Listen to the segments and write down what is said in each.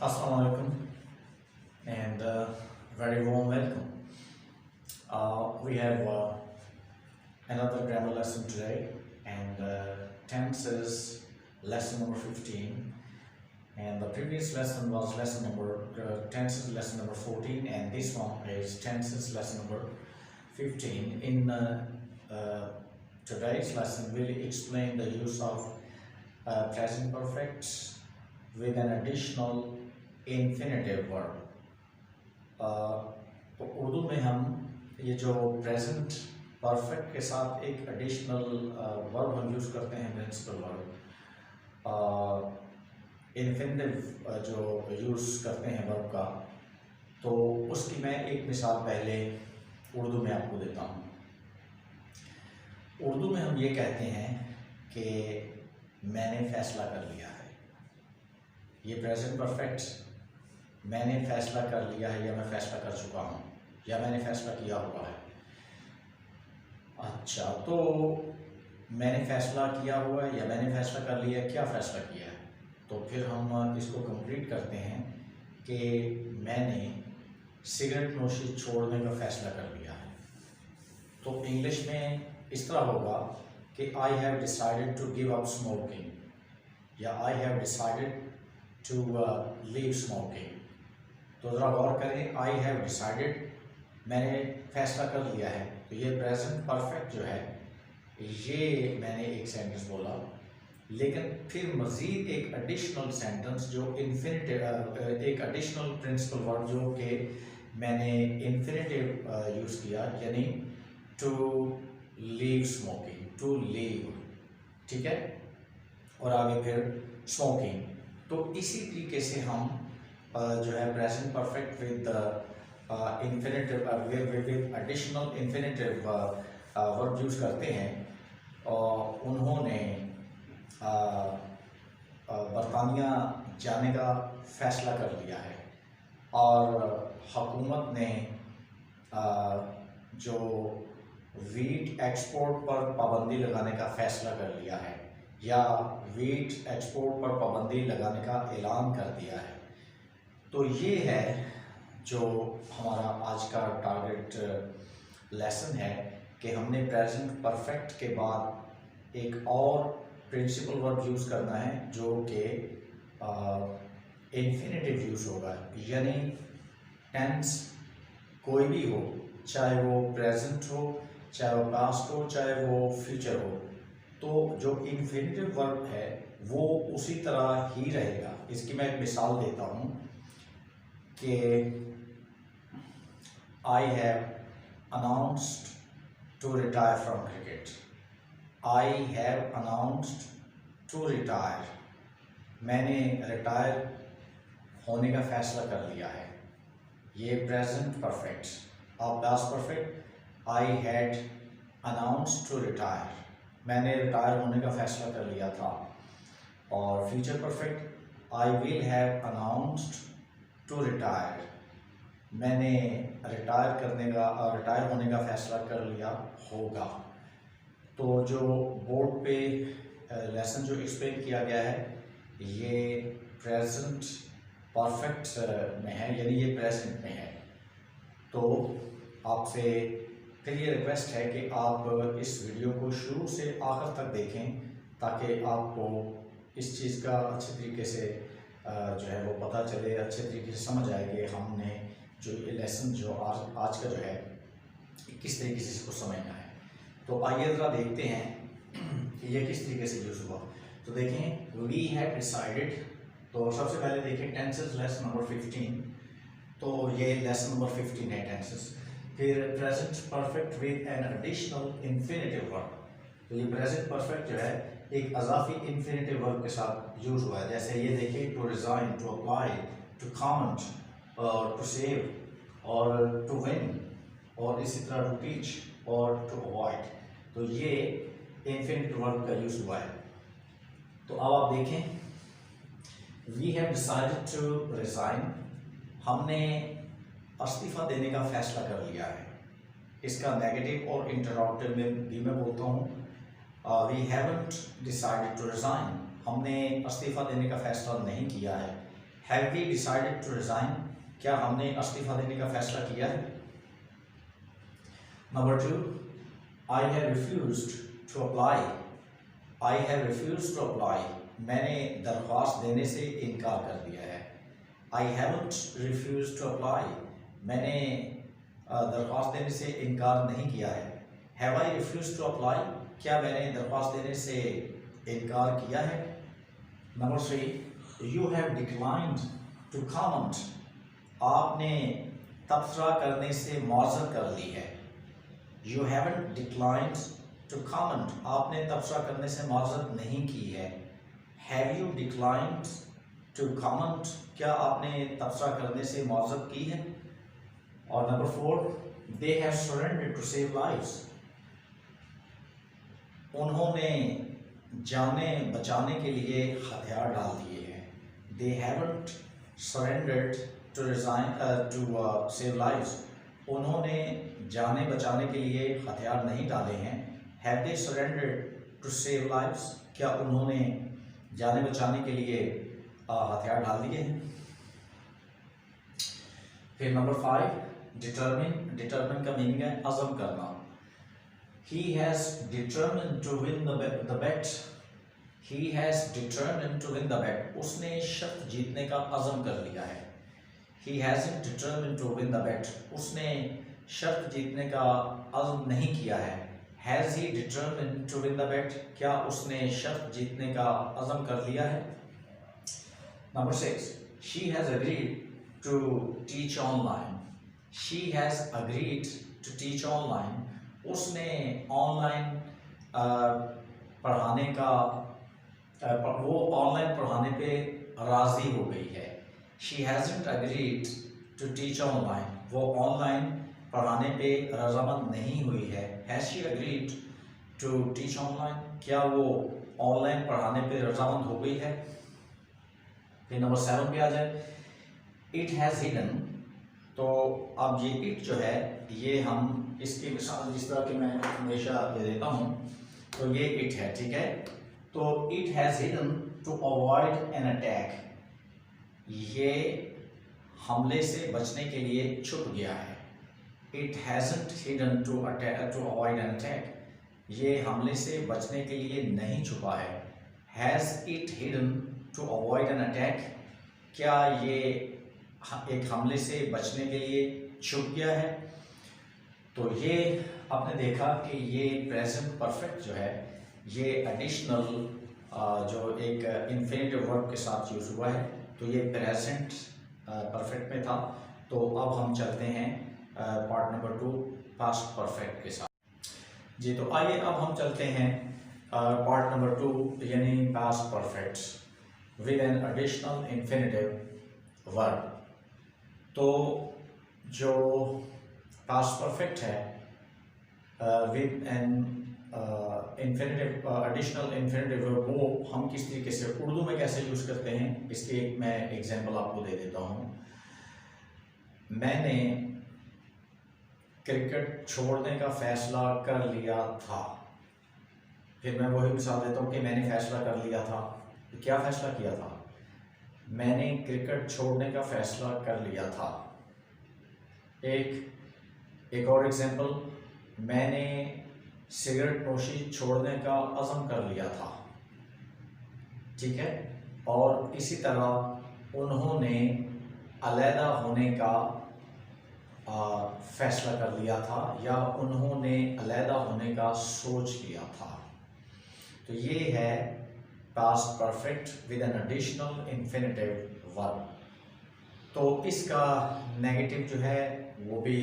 Assalamu alaikum and very warm welcome. We have another grammar lesson today, and tense is lesson number 15, and the previous lesson was tense is lesson number 14, and this one is tense is lesson number 15. In today's lesson, we'll explain the use of present perfect with an additional infinitive verb. तो उर्दू में हम ये जो present perfect के साथ एक additional verb हम use करते हैं, प्रिंसिपल वर्ब इन्फिनिटिव जो यूज़ करते हैं वर्ब का, तो उसकी मैं एक मिसाल पहले उर्दू में आपको देता हूँ। उर्दू में हम ये कहते हैं कि मैंने फ़ैसला कर लिया है। ये प्रेजेंट परफेक्ट मैंने फ़ैसला कर लिया है, या मैं फ़ैसला कर चुका हूँ, या मैंने फ़ैसला किया हुआ है। अच्छा, तो मैंने फ़ैसला किया हुआ है या मैंने फ़ैसला कर लिया है, क्या फ़ैसला किया है? तो फिर हम इसको कंप्लीट करते हैं कि मैंने सिगरेट नोशी छोड़ने का फ़ैसला कर लिया है। तो इंग्लिश में इस तरह होगा कि I have decided to give up smoking, या I have decided to leave smoking. तो ज़रा गौर करें, आई हैव डिसाइडेड मैंने फ़ैसला कर लिया है, तो ये प्रेजेंट परफेक्ट जो है ये मैंने एक सेंटेंस बोला, लेकिन फिर मज़ीद एक एडिशनल सेंटेंस जो एक एडिशनल प्रिंसिपल वर्ब जो कि मैंने इन्फिनिटिव यूज़ किया, यानी to leave smoking, to leave, ठीक है, और आगे फिर स्मोकिंग। तो इसी तरीके से हम जो है present perfect with infinitive with additional infinitive verb use करते हैं। और उन्होंने बरतानिया जाने का फ़ैसला कर लिया है, और हुकूमत ने जो वीट एक्सपोर्ट पर पाबंदी लगाने का फ़ैसला कर लिया है, या वीट एक्सपोर्ट पर पाबंदी लगाने का ऐलान कर दिया है। तो ये है जो हमारा आज का टारगेट लेसन है कि हमने प्रेजेंट परफेक्ट के बाद एक और प्रिंसिपल वर्ब यूज़ करना है जो कि इन्फिनिटिव यूज़ होगा, यानी टेंस कोई भी हो, चाहे वो प्रेजेंट हो, चाहे वो पास्ट हो, चाहे वो फ्यूचर हो, तो जो इन्फिनिटिव वर्ब है वो उसी तरह ही रहेगा। इसकी मैं एक मिसाल देता हूँ कि I have announced to retire from cricket. I have announced to retire, मैंने रिटायर होने का फ़ैसला कर लिया है। ये प्रेजेंट परफेक्ट। और past perfect, I had announced to retire, मैंने रिटायर होने का फ़ैसला कर लिया था। और future perfect, I will have announced to retire, मैंने रिटायर होने का फ़ैसला कर लिया होगा। तो जो बोर्ड पे लेसन जो एक्सप्लेन किया गया है ये प्रेजेंट परफेक्ट में है, यानी ये प्रेजेंट में है। तो आपसे फिर ये रिक्वेस्ट है कि आप इस वीडियो को शुरू से आखिर तक देखें, ताकि आपको इस चीज़ का अच्छे तरीके से जो है वो पता चले, अच्छे तरीके से समझ आए कि हमने जो ये लेसन जो आज का जो है किस तरीके से इसको समझना है। तो आइए ज़रा देखते हैं कि ये किस तरीके से यूज़ हुआ। तो देखें, वी हैव डिसाइडेड, तो सबसे पहले देखें टेंसेस लेसन नंबर 15, तो ये लेसन नंबर 15 है टेंसेस। फिर present perfect with an additional infinitive verb, तो ये प्रेजेंट परफेक्ट जो है एक अजाफी इन्फिनिटिव वर्ब के साथ यूज़ हुआ है। जैसे ये देखिए, to resign, to apply, to comment, और टू सेव, और टू विन, और इसी तरह टू टीच और टू अवॉइड। तो ये इन्फिनिटिव वर्ब का यूज़ हुआ है। तो अब आप देखें, we have decided to resign, हमने इस्तीफ़ा देने का फ़ैसला कर लिया है। इसका नेगेटिव और इंटरॉगेटिव में भी मैं बोलता हूँ, we haven't decided to resign, हमने इस्तीफ़ा देने का फ़ैसला नहीं किया है। Have we decided to resign, क्या हमने इस्तीफा देने का फैसला किया है। Number 2, I have refused to apply, I have refused to apply, मैंने दरख्वास्त देने से इनकार कर दिया है। I haven't refused to apply, मैंने दरख्वास्त देने से इनकार नहीं किया है। Have I refused to apply, क्या मैंने दरख्वास्त देने से इनकार किया है। Number 3, you have declined to comment, आपने तबसरा करने से मुआज़रत कर ली है। You haven't declined to comment, आपने तबसरा करने से मुआज़रत नहीं की है। Have you declined to comment, क्या आपने तबसरा करने से मुआज़रत की है। और number 4, they have surrendered to save lives, उन्होंने जाने बचाने के लिए हथियार डाल दिए हैं। They haven't surrendered to save lives, उन्होंने जाने बचाने के लिए हथियार नहीं डाले हैं। Have they surrendered to save lives, क्या उन्होंने जाने बचाने के लिए हथियार डाल दिए हैं। फिर नंबर 5, डिटर्मिन, डिटर्मिन का मीनिंग है अज़म करना। He has determined to win the bet. He has determined to win the bet. उसने शर्त जीतने का अज़म कर लिया है। He hasn't determined to win the bet. उसने शर्त जीतने का अज़म नहीं किया है। Has he determined to win the bet? क्या उसने शर्त जीतने का अज़म कर लिया है। Number 6, she has agreed to teach online. She has agreed to teach online. उसने ऑनलाइन पढ़ाने का वो ऑनलाइन पढ़ाने पे राज़ी हो गई है। She hasn't agreed to teach online, वो ऑनलाइन पढ़ाने पे रजामंद नहीं हुई है। Has she agreed to teach online, क्या वो ऑनलाइन पढ़ाने पे रजामंद हो गई है। फिर नंबर 7 पे आ जाए, इट हैज़ हिडन, तो अब ये इट जो है ये हम इसकी मिसाल जिस तरह की मैं हमेशा ये देता हूँ, तो ये इट है, ठीक है। तो it has hidden to avoid an attack, ये हमले से बचने के लिए छुप गया है। It hasn't hidden to avoid an attack, ये हमले से बचने के लिए नहीं छुपा है। Has it hidden to avoid an attack, क्या ये एक हमले से बचने के लिए छुप गया है। तो ये आपने देखा कि ये प्रेजेंट परफेक्ट जो है ये एडिशनल जो एक इन्फिनेटिव वर्ब के साथ यूज़ हुआ है, तो ये प्रेजेंट परफेक्ट में था। तो अब हम चलते हैं पार्ट नंबर 2 पास्ट परफेक्ट के साथ। जी, तो आइए अब हम चलते हैं पार्ट नंबर 2 यानी past perfect with an additional infinitive verb. तो जो पास्ट परफेक्ट है with an infinitive additional infinitive verb, वो हम किस तरीके से उर्दू में कैसे यूज़ करते हैं, इसकी एक मैं एग्जांपल आपको दे देता हूँ। मैंने क्रिकेट छोड़ने का फैसला कर लिया था। फिर मैं वही मिसाल देता हूँ कि मैंने फैसला कर लिया था, तो क्या फैसला किया था। मैंने क्रिकेट छोड़ने का फैसला कर लिया था। एक और एग्जांपल, मैंने सिगरेट नोशी छोड़ने का अज़म कर लिया था, ठीक है। और इसी तरह उन्होंने अलहदा होने का फैसला कर लिया था या उन्होंने अलहदा होने का सोच लिया था। तो ये है past perfect with an additional infinitive verb. तो इसका नेगेटिव जो है वो भी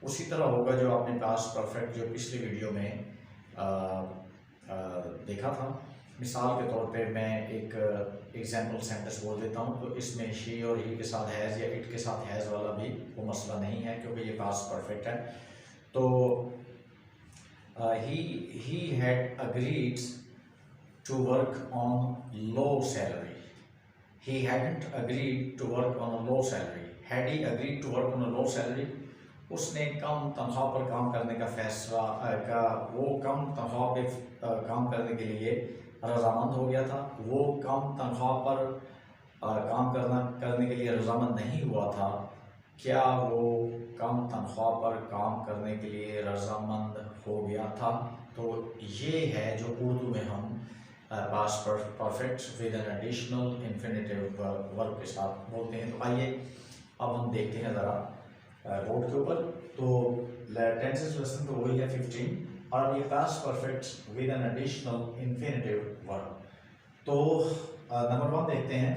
उसी तरह होगा जो आपने पास्ट परफेक्ट जो पिछली वीडियो में देखा था। मिसाल के तौर पे मैं एक एग्जाम्पल सेंटेंस बोल देता हूँ। तो इसमें शी और ही के साथ हैज़ या इट के साथ हैज़ वाला भी वो मसला नहीं है क्योंकि ये पास्ट परफेक्ट है। तो he had agreed to work on low salary. He hadn't agreed to work on a low salary. Had he agreed to work on a low salary? उसने कम तनख्वाह पर काम करने का फैसला वो कम तनख्वाह पे काम करने के लिए रजामंद हो गया था, वो कम तनख्वाह पर काम करने के लिए रजामंद नहीं हुआ था, क्या वो कम तनख्वाह पर काम करने के लिए रजामंद हो गया था। तो ये है जो उर्दू में हम past perfect with an additional infinitive verb के साथ बोलते हैं। तो आइए अब हम देखते हैं ज़रा बोर्ड के ऊपर। तो टेंसेस लेसन तो वही है 15, और अब ये past perfect with an additional infinitive verb. तो नंबर 1 देखते हैं।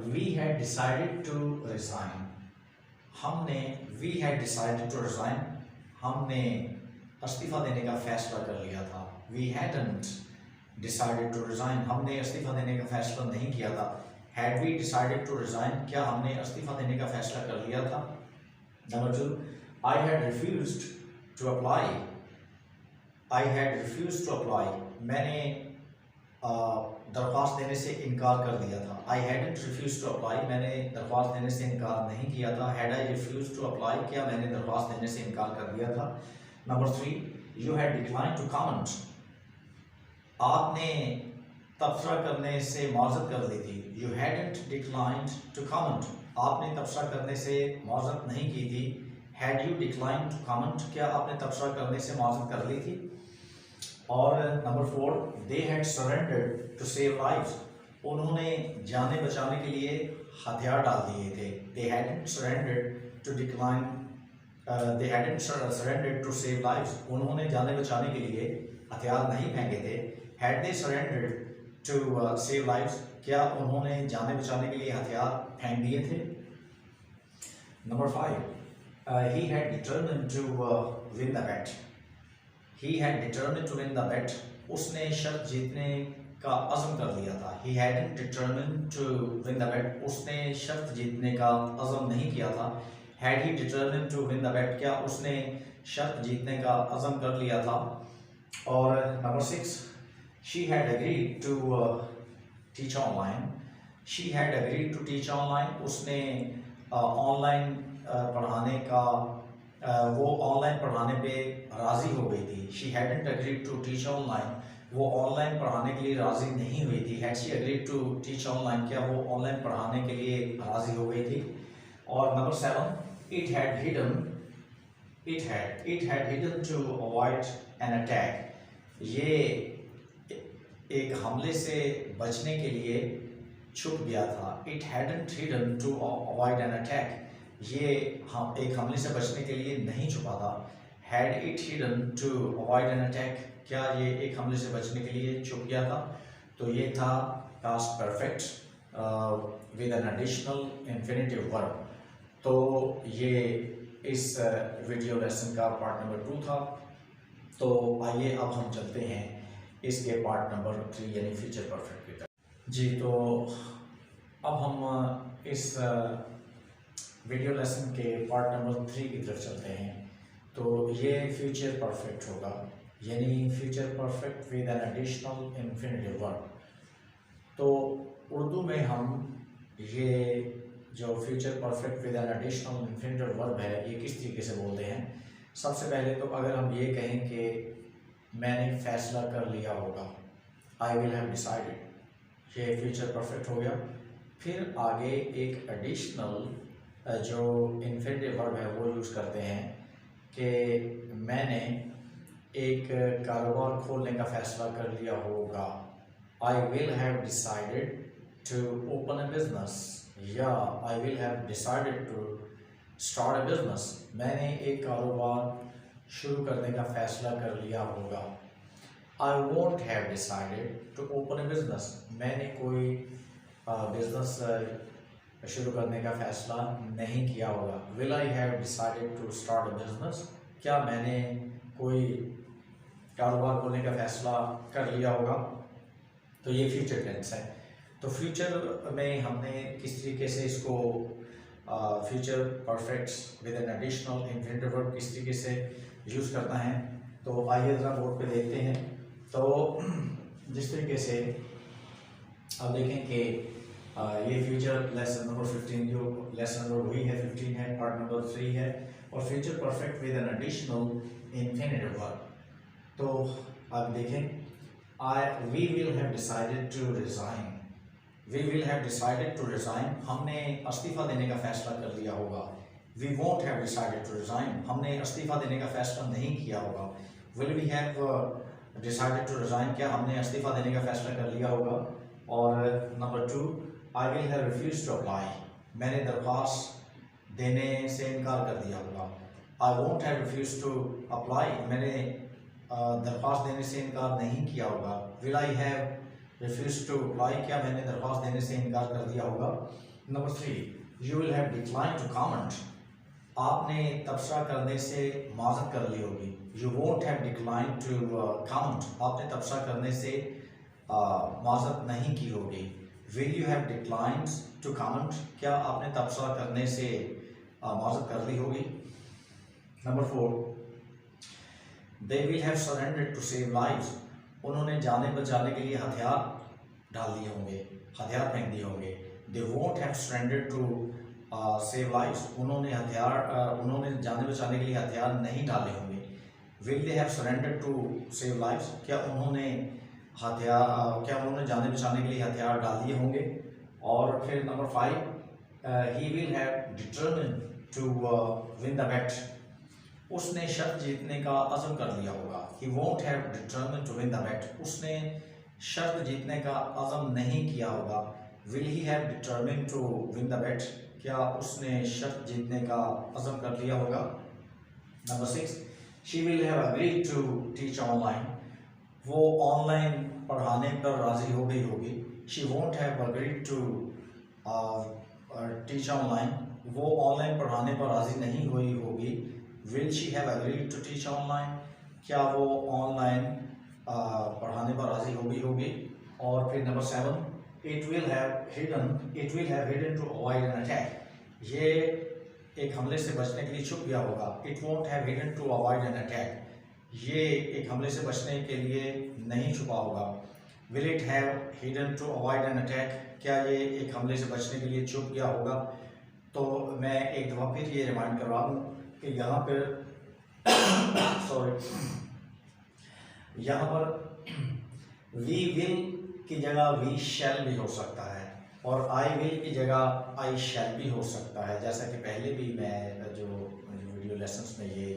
We had decided to resign. We had decided to resign, हमने इस्तीफा देने का फैसला कर लिया था। We hadn't decided to resign, हमने इस्तीफा देने का फैसला नहीं किया था। Had we decided to resign, क्या हमने इस्तीफा देने का फैसला कर लिया था। Number 2, I had refused to apply. I had refused to apply, मैंने दरख्वास्त देने से इनकार कर दिया था। I hadn't refuse to apply, मैंने दरख्वास्त देने से इनकार नहीं किया था। Had I refuse to apply, क्या मैंने दरख्वास्त देने से इनकार कर दिया था। Number 3, you had decline to comment, आपने तबसरा करने से माजरत कर दी थी। You hadn't declined to comment, आपने तबसरा करने से माजरत नहीं की थी। Had you decline to comment, क्या आपने तबसरा करने से माजरत कर ली थी। और number 4, they had surrendered to save lives, उन्होंने जाने बचाने के लिए हथियार डाल दिए थे। They hadn't surrendered to decline, they hadn't surrendered to save lives, उन्होंने जाने बचाने के लिए हथियार नहीं फेंके थे। Had they surrendered to save lives, क्या उन्होंने जाने बचाने के लिए हथियार फेंक दिए थे। Number 5, he had determined to win the bet, he had determined to win the bet, उसने शर्त जीतने का अज़म कर लिया था। he hadn't determined to win the bet, उसने शर्त जीतने का अज़म नहीं किया था। had he determined to win the bet, क्या उसने शर्त जीतने का अज़म कर लिया था। और number 6, she had agreed to teach online, she had agreed to teach online, उसने ऑनलाइन पढ़ाने का वो ऑनलाइन पढ़ाने पे राज़ी हो गई थी। She hadn't agreed to teach online, वो ऑनलाइन पढ़ाने के लिए राज़ी नहीं हुई थी। Had she agreed to teach online, क्या वो ऑनलाइन पढ़ाने के लिए राज़ी हो गई थी। और number 7, it had hidden to avoid an attack, ये एक हमले से बचने के लिए छुप गया था। It hadn't hidden to avoid an attack, ये एक हमले से बचने के लिए नहीं छुपा था। Had it hidden to avoid an attack, क्या ये एक हमले से बचने के लिए छुप गया था। तो ये था past perfect with an additional infinitive verb. तो ये इस वीडियो लेसन का पार्ट नंबर 2 था। तो आइए अब हम चलते हैं इसके पार्ट नंबर 3 यानी फ्यूचर परफेक्ट की तरफ। जी, तो अब हम इस वीडियो लेसन के पार्ट नंबर 3 की तरफ चलते हैं। तो ये फ्यूचर परफेक्ट होगा, यानी future perfect with an additional infinitive verb. तो उर्दू में हम ये जो future perfect with an additional infinitive verb है, ये किस तरीके से बोलते हैं। सबसे पहले तो अगर हम ये कहें कि मैंने फैसला कर लिया होगा, आई विल हैव डिसाइडेड, ये फ्यूचर परफेक्ट हो गया। फिर आगे एक एडिशनल जो इन्फिनेटिव वर्ब है वो यूज़ करते हैं कि मैंने एक कारोबार खोलने का फैसला कर लिया होगा, I will have decided to open a business, या I will have decided to start a business, मैंने एक कारोबार शुरू करने का फैसला कर लिया होगा। I won't have decided to open a business, मैंने कोई बिजनेस शुरू करने का फैसला नहीं किया होगा। Will I have decided to start a business, क्या मैंने कोई कारोबार खोलने का फैसला कर लिया होगा। तो ये फ्यूचर टेंस है। तो फ्यूचर में हमने किस तरीके से इसको future perfect with an additional infinitive verb किस तरीके से यूज़ करना है, तो आइए ज़रा बोर्ड पे देखते हैं। तो जिस तरीके से अब देखें कि ये फ्यूचर लेसन नंबर 15 जो लेसन नंबर वही है 15 है, पार्ट नंबर 3 है, और future perfect with an additional infinitive verb. तो आप देखें We will have decided to resign. We will have decided to resign. हमने इस्तीफा देने का फैसला कर लिया होगा. We won't have decided to resign. हमने इस्तीफा देने का फैसला नहीं किया होगा. Will we have decided to resign? क्या हमने इस्तीफा देने का फैसला कर लिया होगा? और number 2, I will have refused to apply. मैंने दरख्वास्त देने से इनकार कर दिया होगा. I won't have refused to apply. मैंने दरख्वास्त देने से इनकार नहीं किया होगा. Will I have refused to apply? क्या मैंने दरख्वास्त देने से इनकार कर दिया होगा. Number 3, you will have declined to comment. आपने तबसरा करने से माज़रत कर ली होगी. You won't have declined to comment. आपने तबसरा करने से माज़रत नहीं की होगी. Will you have declined to comment? क्या आपने तबसरा करने से माज़रत कर ली होगी. Number 4, they will have surrendered to save lives. उन्होंने जाने बचाने के लिए हथियार डाल दिए होंगे, हथियार फेंक दिए होंगे. They won't have surrendered to save lives. उन्होंने जाने बचाने के लिए हथियार नहीं डाले होंगे. Will they have surrendered to save lives? क्या उन्होंने जाने बचाने के लिए हथियार डाल दिए होंगे. और फिर number 5, he will have determined to win the bet. उसने शर्त जीतने का अज़म कर लिया होगा. He won't have determined to win the bet. उसने शर्त जीतने का अज़म नहीं किया होगा. Will he have determined to win the bet? क्या उसने शर्त जीतने का अज़म कर लिया होगा. Number 6, she will have agreed to teach online. वो ऑनलाइन पढ़ाने पर राज़ी हो गई होगी. She won't have agreed to teach online. वो ऑनलाइन पढ़ाने पर राज़ी नहीं हुई होगी. Will she have agreed to teach online? क्या वो ऑनलाइन पढ़ाने पर राज़ी हो गई होगी. और फिर number 7, it will have hidden to avoid an attack. ये एक हमले से बचने के लिए छुप गया होगा. It won't have hidden to avoid an attack. ये एक हमले से बचने के लिए नहीं छुपा होगा. Will it have hidden to avoid an attack? क्या ये एक हमले से बचने के लिए छुप गया होगा. तो मैं एक दफ़ा फिर ये रिमाइंड करवा दूँ कि यहाँ पर we will की जगह we shall भी हो सकता है और I will की जगह I shall भी हो सकता है. जैसा कि पहले भी मैं जो वीडियो लेसन्स में ये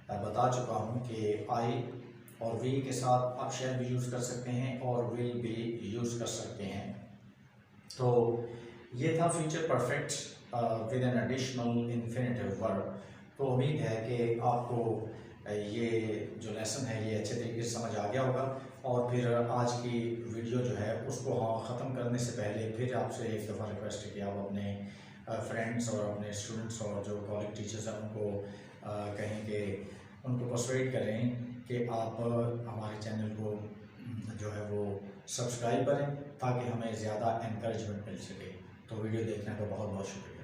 बता चुका हूँ कि I और we के साथ आप shall भी यूज़ कर सकते हैं और will भी यूज़ कर सकते हैं. तो ये था future perfect with an additional infinitive verb. तो उम्मीद है कि आपको ये जो लेसन है ये अच्छे तरीके से समझ आ गया होगा. और फिर आज की वीडियो जो है उसको ख़त्म करने से पहले फिर आपसे एक दफ़ा रिक्वेस्ट है कि आप अपने फ्रेंड्स और अपने स्टूडेंट्स और जो कॉलेज टीचर्स हैं उनको कहें कि उनको पर्सुएड करें कि आप हमारे चैनल को जो है वो सब्सक्राइब करें ताकि हमें ज़्यादा एनकरेजमेंट मिल सके. तो वीडियो देखने का बहुत बहुत शुक्रिया.